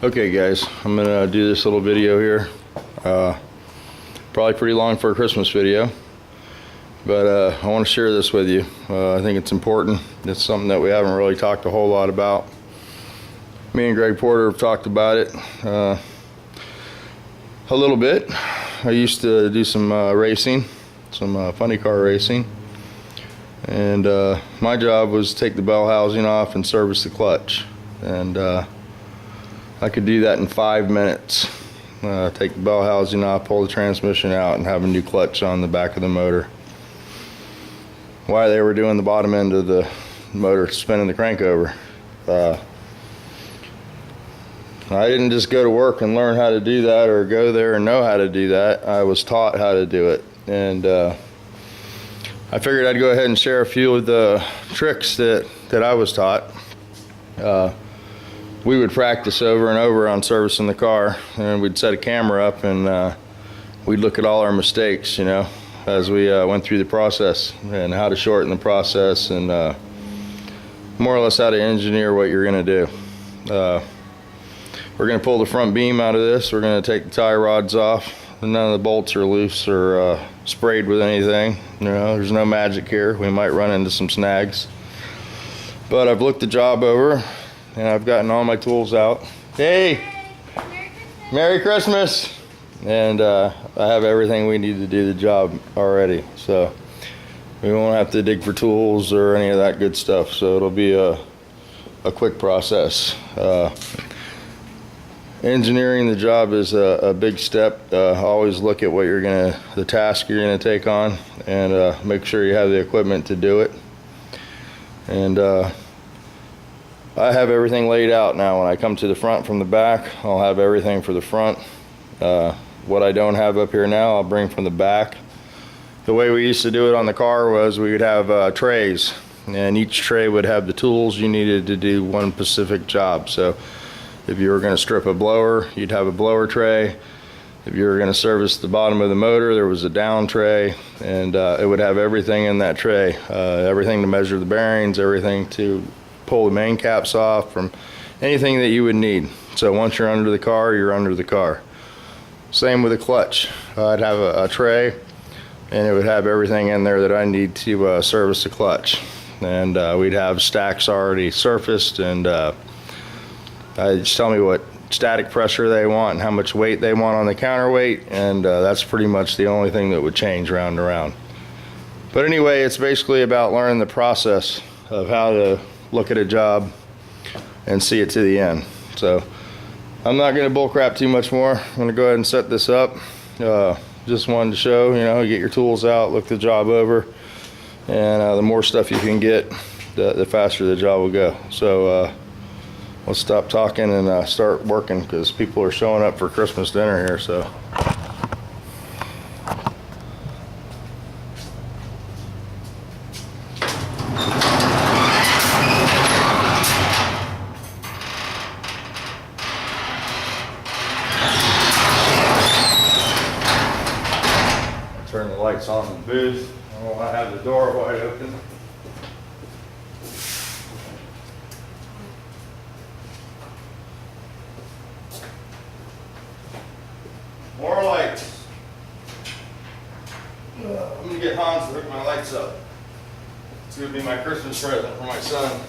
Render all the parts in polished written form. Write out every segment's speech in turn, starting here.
Okay guys, I'm gonna do this little video here. Probably pretty long for a Christmas video, but I want to share this with you. I think it's important. It's something that we haven't really talked a whole lot about. Me and Greg Porter have talked about it a little bit. I used to do some racing, some funny car racing, and my job was to take the bell housing off and service the clutch, and I could do that in 5 minutes. Take the bell housing off, pull the transmission out, and have a new clutch on the back of the motor. While they were doing the bottom end of the motor, spinning the crank over. I didn't just go to work and learn how to do that, or go there and know how to do that. I was taught how to do it, and I figured I'd go ahead and share a few of the tricks that I was taught. We would practice over and over on servicing the car, and we'd set a camera up, and we'd look at all our mistakes, you know, as we went through the process, and how to shorten the process, and more or less how to engineer what you're going to do. We're going to pull the front beam out of this. We're going to take the tie rods off. None of the bolts are loose or sprayed with anything. You know, there's no magic here. We might run into some snags, but I've looked the job over, and I've gotten all my tools out. Hey! Merry Christmas! And I have everything we need to do the job already, so we won't have to dig for tools or any of that good stuff, so it'll be a quick process. Engineering the job is a big step. Always look at what the task you're gonna take on, and make sure you have the equipment to do it. And I have everything laid out now. When I come to the front from the back, I'll have everything for the front. What I don't have up here now, I'll bring from the back. The way we used to do it on the car was we would have trays, and each tray would have the tools you needed to do one specific job. So if you were going to strip a blower, you'd have a blower tray. If you were going to service the bottom of the motor, there was a down tray, and it would have everything in that tray. Everything to measure the bearings, everything to pull the main caps off, from anything that you would need. So once you're under the car, you're under the car. Same with a clutch. I'd have a tray, and it would have everything in there that I need to service the clutch. And we'd have stacks already surfaced, and they just tell me what static pressure they want and how much weight they want on the counterweight, and that's pretty much the only thing that would change round and round. But anyway, it's basically about learning the process of how to look at a job and see it to the end. So I'm not going to bullcrap too much more. I'm going to go ahead and set this up. Just wanted to show, you know, get your tools out, look the job over, and the more stuff you can get, the faster the job will go. So let's stop talking and start working, because people are showing up for Christmas dinner here. So turn the lights on in the booth. I don't want to have the door wide open. More lights. I'm going to get Hans to hook my lights up. It's going to be my Christmas present for my son.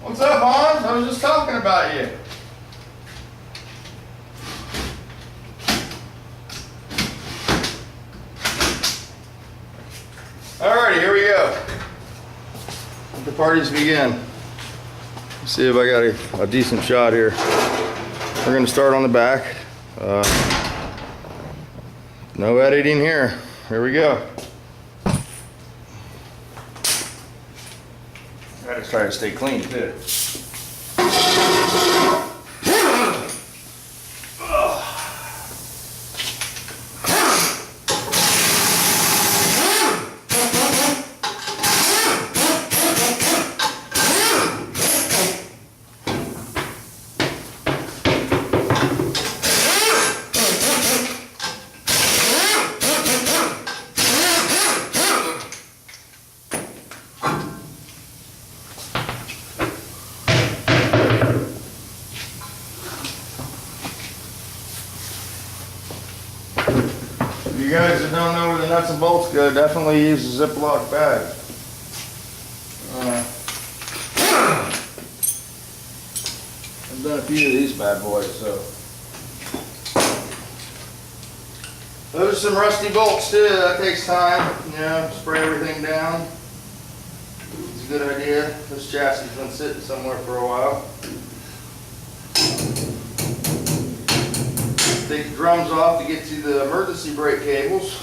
What's up, Hans? I was just talking about you. Alrighty, here we go. Let the parties begin. Let's see if I got a decent shot here. We're going to start on the back. No editing here. Here we go. I gotta try to stay clean too. don't know where the nuts and bolts go, definitely use a Ziploc bag. I've done a few of these bad boys, so. Those are some rusty bolts too, that takes time, you know, spray everything down. It's a good idea. This chassis has been sitting somewhere for a while. Take the drums off to get to the emergency brake cables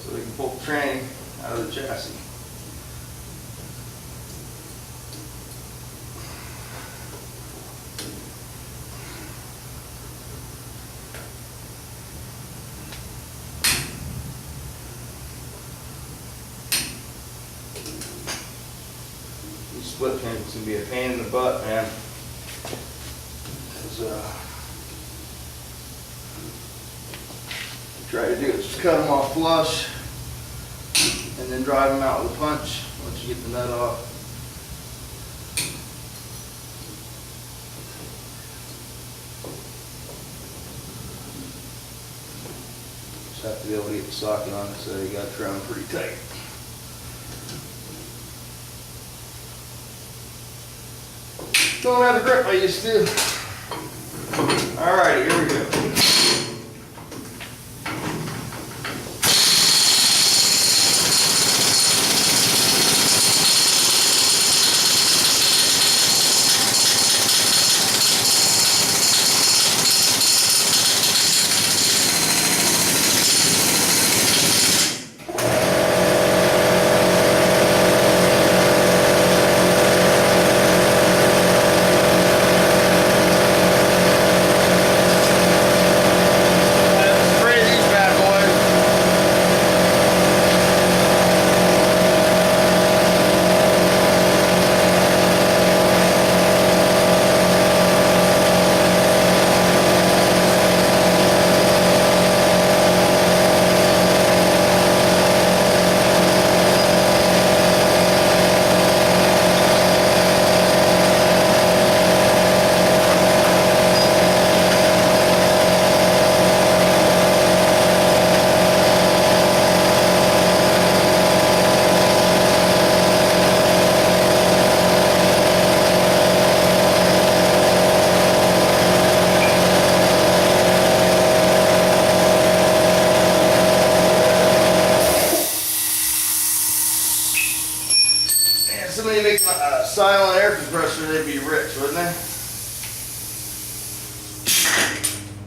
so we can pull the train out of the chassis. These split pins can be a pain in the butt, man. Try to do is just cut them off flush and then drive them out with a punch once you get the nut off. Just have to be able to get the socket on it, so you got to trim them pretty tight. Don't have the grip I used to. Alright, here we go. Somebody make a silent air compressor, they'd be rich, wouldn't they?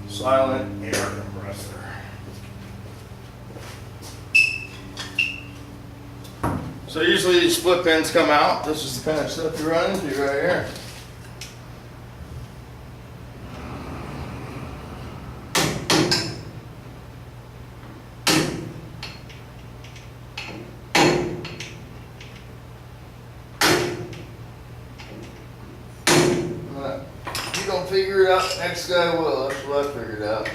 Silent air compressor. So usually these split pins come out. This is the kind of stuff you run into right here. You don't figure it out, next guy will. That's what I figured out.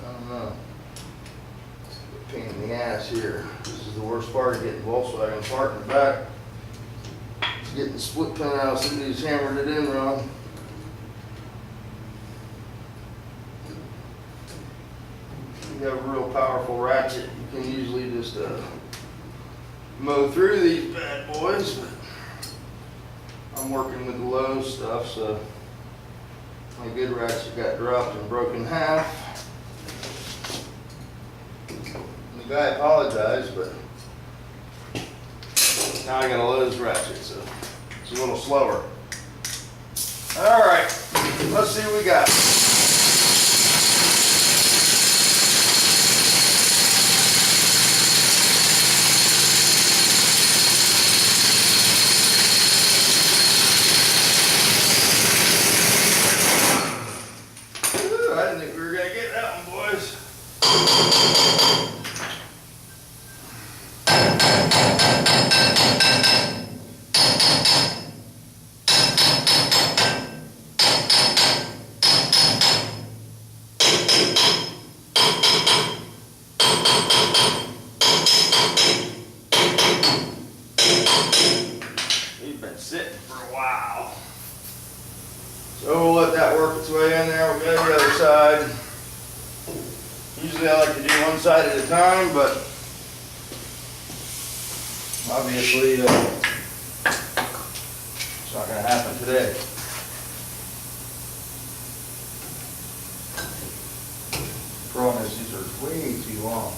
I don't know. It's a pain in the ass here. This is the worst part of getting Volkswagen parked in the back. It's getting the split pin out, somebody's hammered it in wrong. You have a real powerful ratchet, you can usually just mow through these bad boys, but I'm working with the low stuff, so my good ratchet got dropped and broken in half. And the guy apologized, but now I got a Lowe's ratchet, so it's a little slower. Alright, let's see what we got. I didn't think we were going to get that one, boys. been sitting for a while. So we'll let that work its way in there. We'll go to the other side. Usually I like to do one side at a time, but obviously it's not going to happen today. The problem is these are way too long.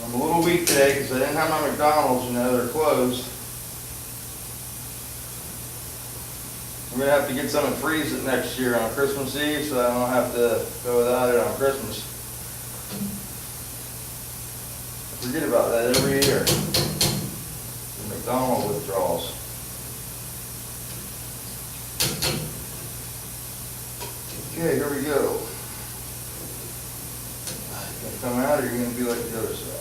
I'm a little weak today because I didn't have my McDonald's, you know, they're closed. I'm going to have to get some and freeze it next year on Christmas Eve so I don't have to go without it on Christmas. I forget about that every year. The McDonald's withdrawals. Okay, here we go. You gonna come out or you're going to be like the other side?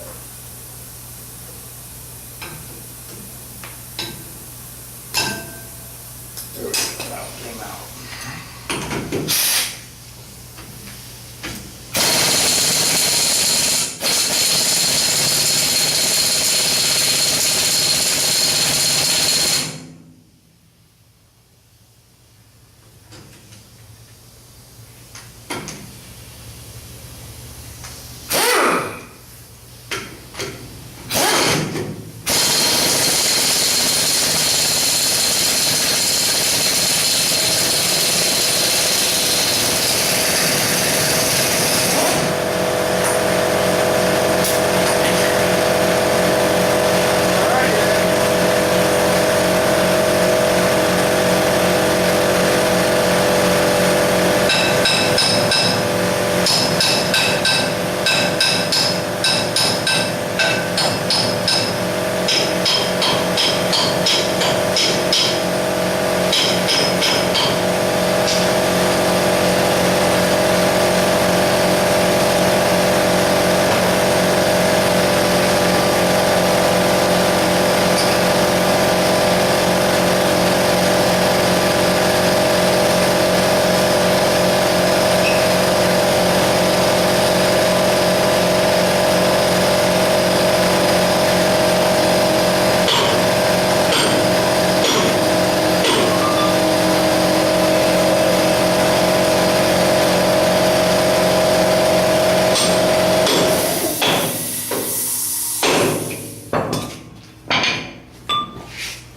There we go. That one came out.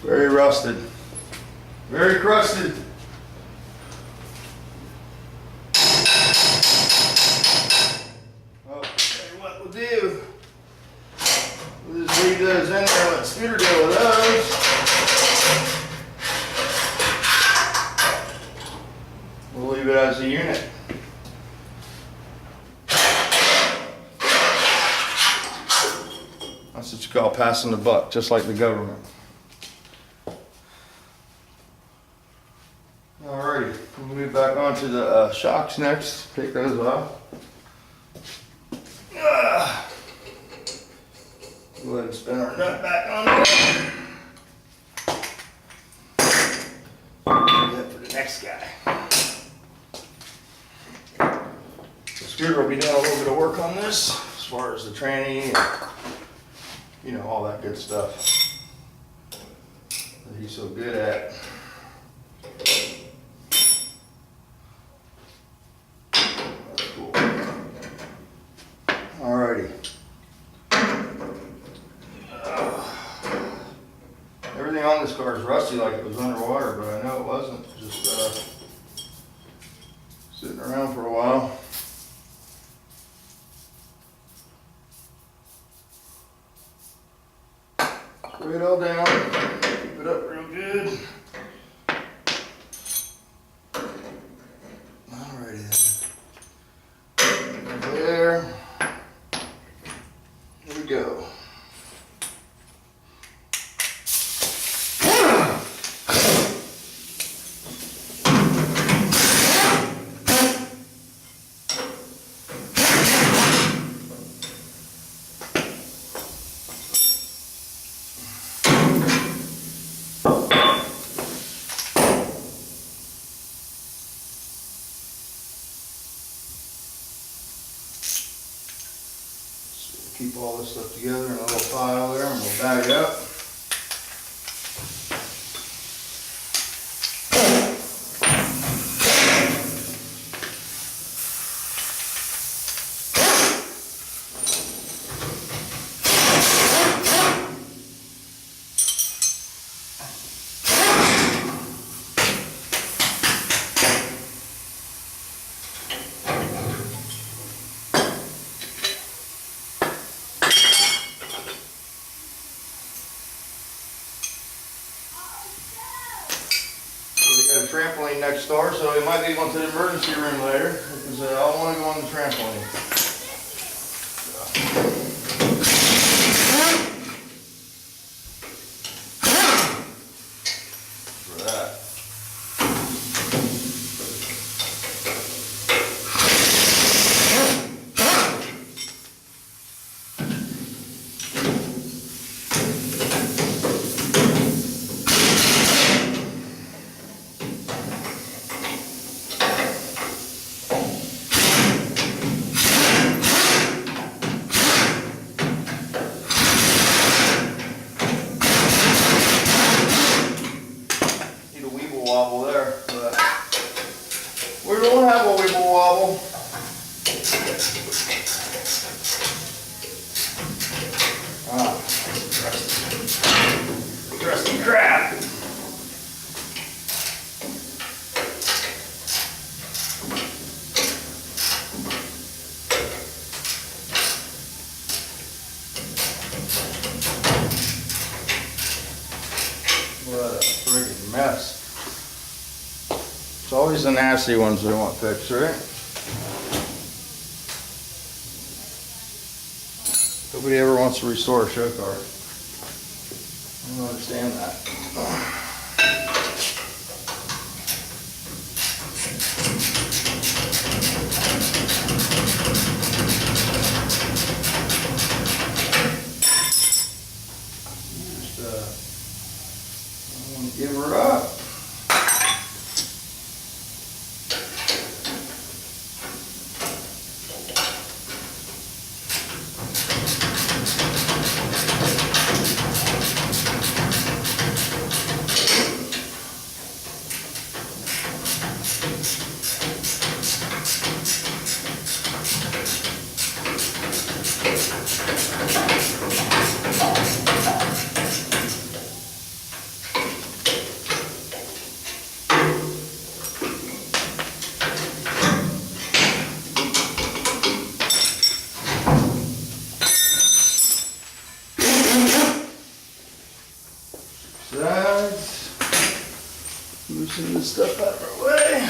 Very rusted. Very crusted. Well, tell you what we'll do. We'll just leave those in there and let Scooter deal with those. We'll leave it as a unit. That's what you call passing the buck, just like the government. Alrighty, we'll move back onto the shocks next. Take those off. Go ahead and spin our nut back on there. Do that for the next guy. The Scooter will be doing a little bit of work on this, as far as the tranny and, you know, all that good stuff that he's so good at. Alrighty. Everything on this car is rusty like it was underwater, but I know it wasn't. Just sitting around for a while. Spray it all down. Keep it up real good. Alrighty then. There. Here we go. keep all this stuff together in a little pile there, and we'll bag it up. Got a trampoline next door, so we might be going to the emergency room later because I don't want to go on the trampoline. For that. Wobble there, but we don't have a wibble wobble. Crusty crap. What a friggin' mess. It's always the nasty ones we want fixed, right? Nobody ever wants to restore a show car. I don't understand that. I want to give her up. Sides. Loosen this stuff out of our way.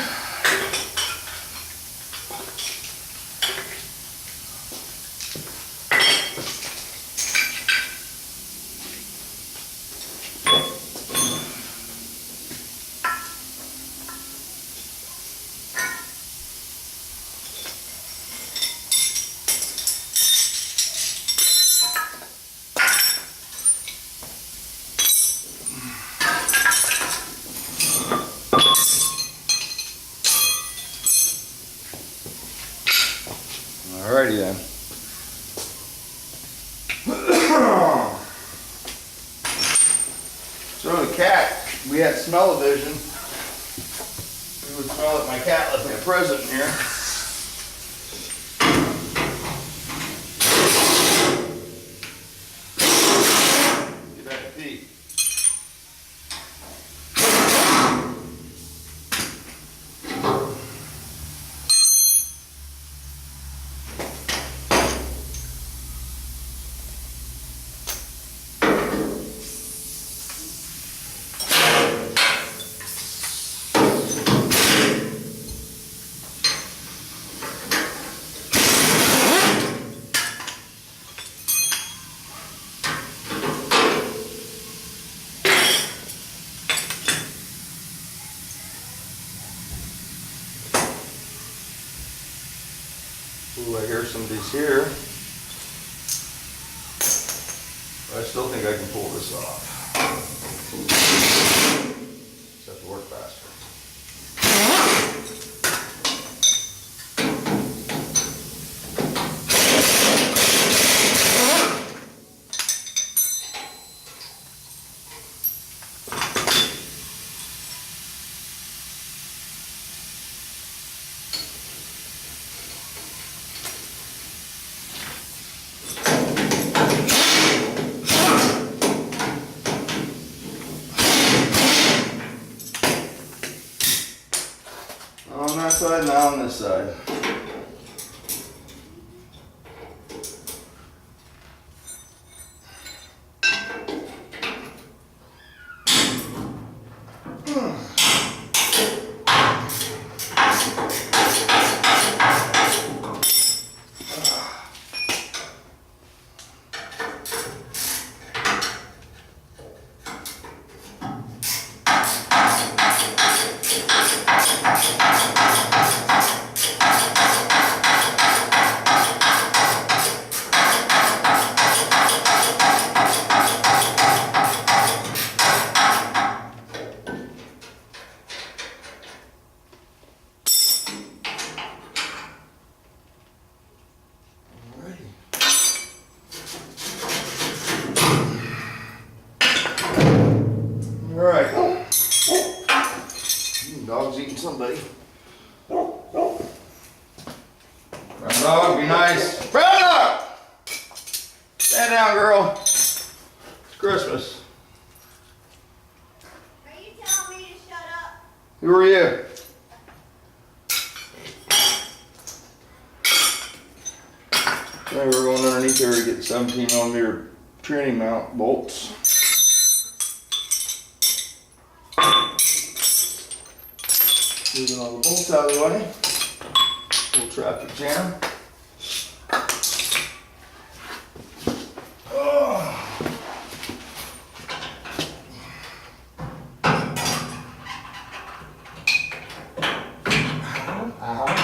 Alrighty then. So the cat, we had smell-o-vision. We would smell that my cat left me a present in here. Get back to pee. Ooh, I hear some of these here. But I still think I can pull this off. Just have to work faster. on this side. Alright. Dog's eating somebody. Brown dog, be nice. Brown dog! Stand down, girl. It's Christmas. Are you telling me to shut up? Who are you? Okay, we're going underneath there to get 17mm training mount bolts. Moving all the bolts out of the way. Little traffic jam. Oh. Ow.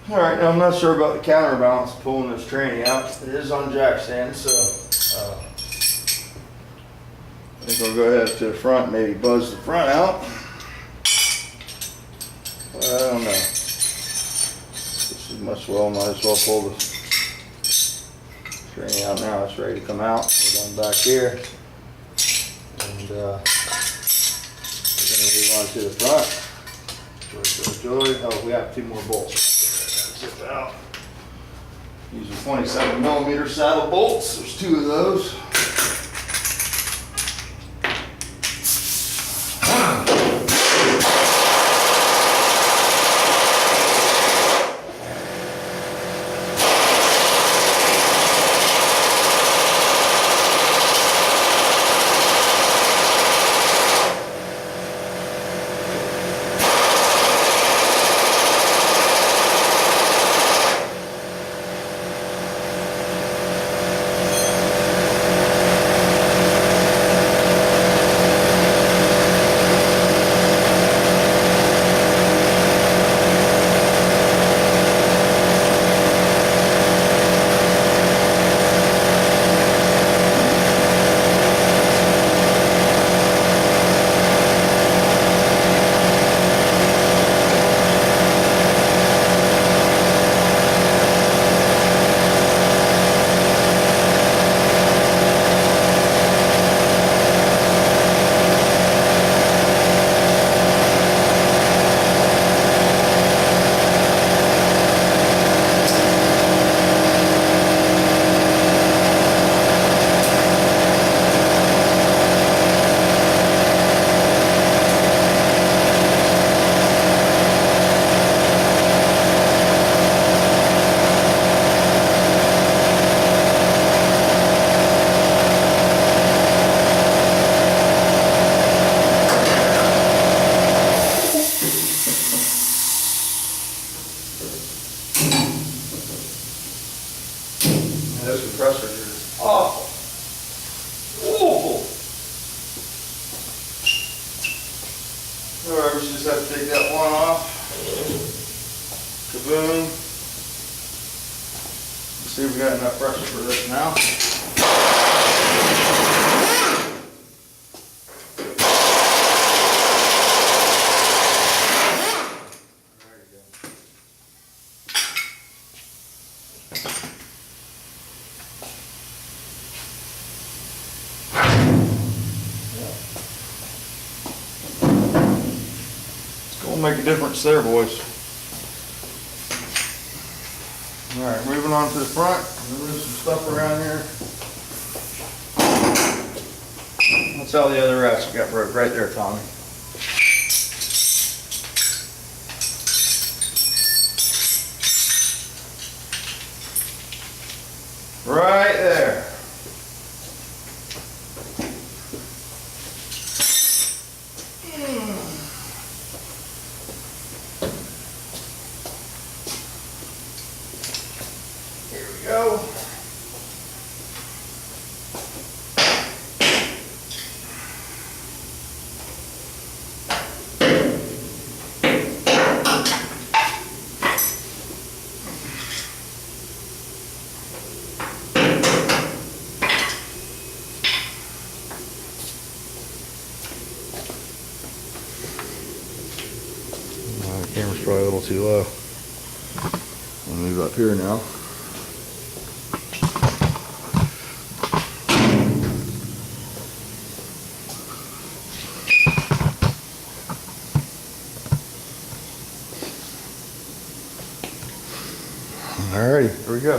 Alright, now I'm not sure about the counterbalance pulling this tranny out. It is on jack stand, so I think I'll go ahead to the front, maybe buzz the front out. I don't know. This is might as well pull the tranny out now. It's ready to come out. We're going back here. And we're going to move on to the front. Joy. Oh, we have 2 more bolts. Zip out. Using 27mm saddle bolts. There's 2 of those. Awful. Awful. Alright, we should just have to take that one off. Kaboom. Let's see if we got enough pressure for this now. Make a difference there, boys. Alright, moving on to the front. Move some stuff around here. That's how the other ratchet got broke right there, Tommy. Right there. Go. The camera's probably a little too low. I'll move up here now. Alrighty, here we go.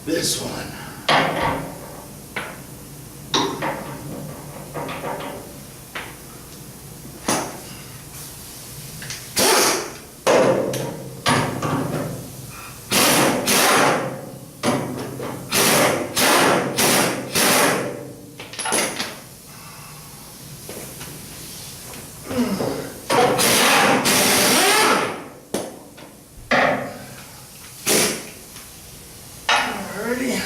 This one. Alrighty.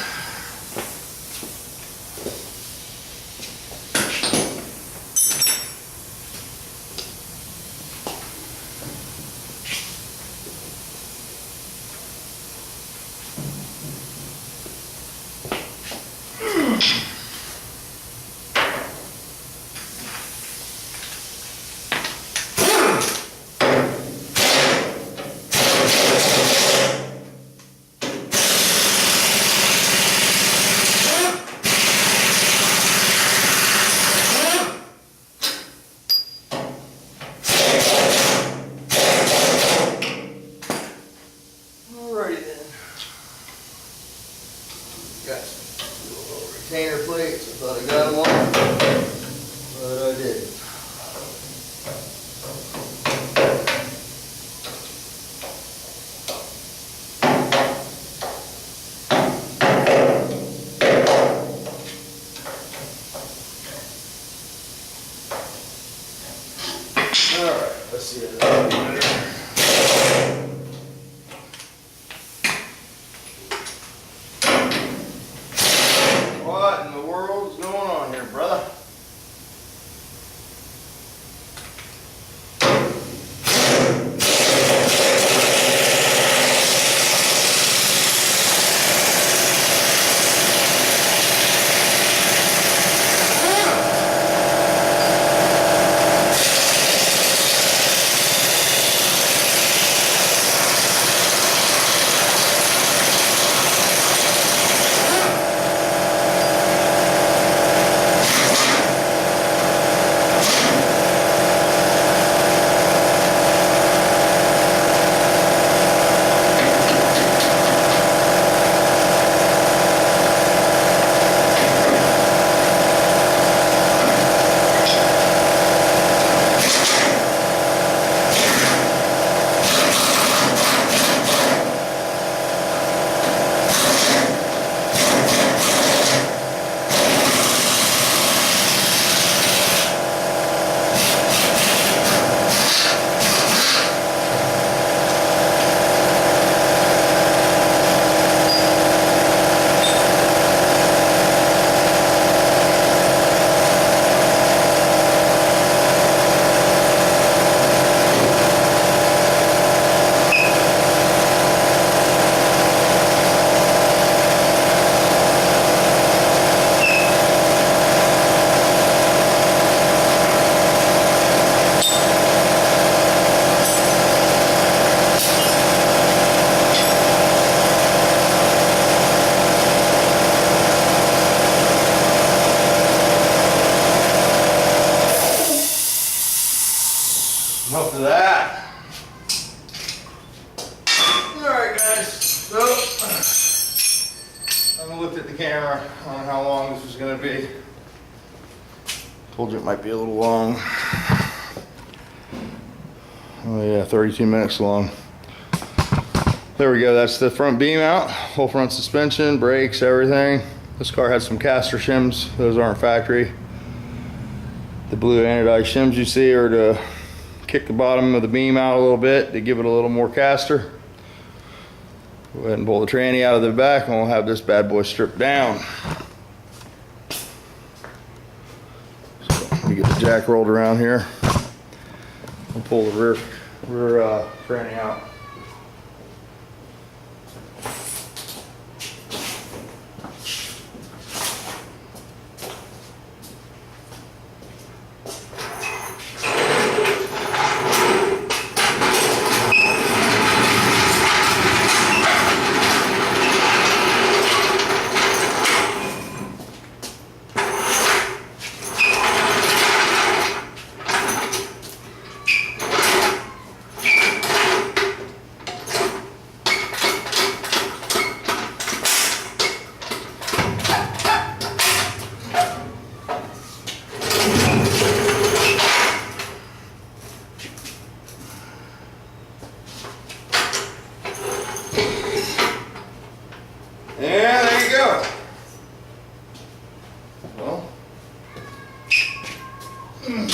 Got some little retainer plates. I thought I got them on, but I didn't. All right, let's see it. What in the world is going on here, brother? I looked at the camera on how long this was going to be. Told you it might be a little long. Oh yeah, 32 minutes long. There we go, that's the front beam out. Whole front suspension, brakes, everything. This car has some caster shims. Those aren't factory. The blue anodized shims you see are to kick the bottom of the beam out a little bit to give it a little more caster. Go ahead and pull the tranny out of the back and we'll have this bad boy stripped down. So let me get the jack rolled around here. We'll pull the rear tranny out. Yeah, there you go. Well, You're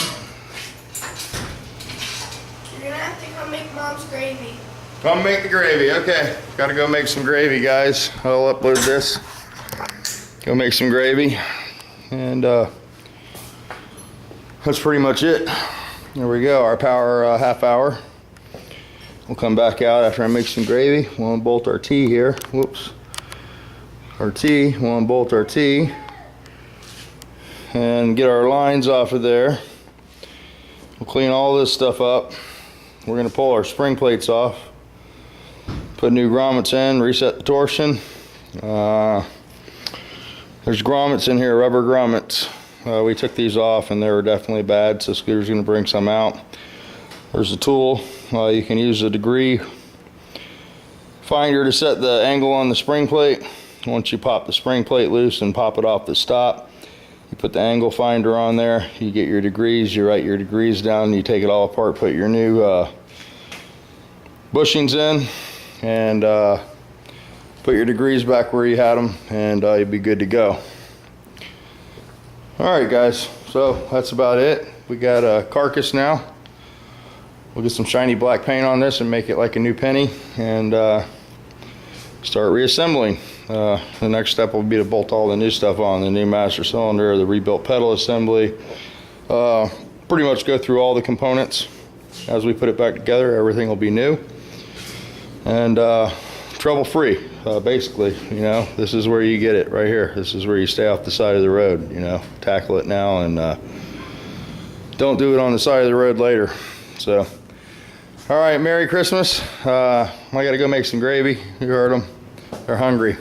gonna have to come make mom's gravy. come make the gravy. Okay, gotta go make some gravy, guys. I'll upload this. Go make some gravy. And that's pretty much it. There we go, our power half hour. We'll come back out after I make some gravy. We'll unbolt our T here. Whoops. Our T, we'll unbolt our T and get our lines off of there. We'll clean all this stuff up. We're going to pull our spring plates off, put new grommets in, reset the torsion. There's grommets in here, rubber grommets. We took these off and they were definitely bad, so Scooter's going to bring some out. There's a tool. You can use a degree finder to set the angle on the spring plate. Once you pop the spring plate loose and pop it off the stop, you put the angle finder on there, you get your degrees, you write your degrees down, you take it all apart, put your new bushings in, and put your degrees back where you had them, and you'll be good to go. Alright guys, so that's about it. We got a carcass now. We'll get some shiny black paint on this and make it like a new penny, and start reassembling. The next step will be to bolt all the new stuff on, the new master cylinder, the rebuilt pedal assembly. Pretty much go through all the components as we put it back together. Everything will be new and trouble-free, basically. You know, this is where you get it right here. This is where you stay off the side of the road. You know, tackle it now and don't do it on the side of the road later. So, all right, Merry Christmas. I gotta go make some gravy. You heard them. They're hungry.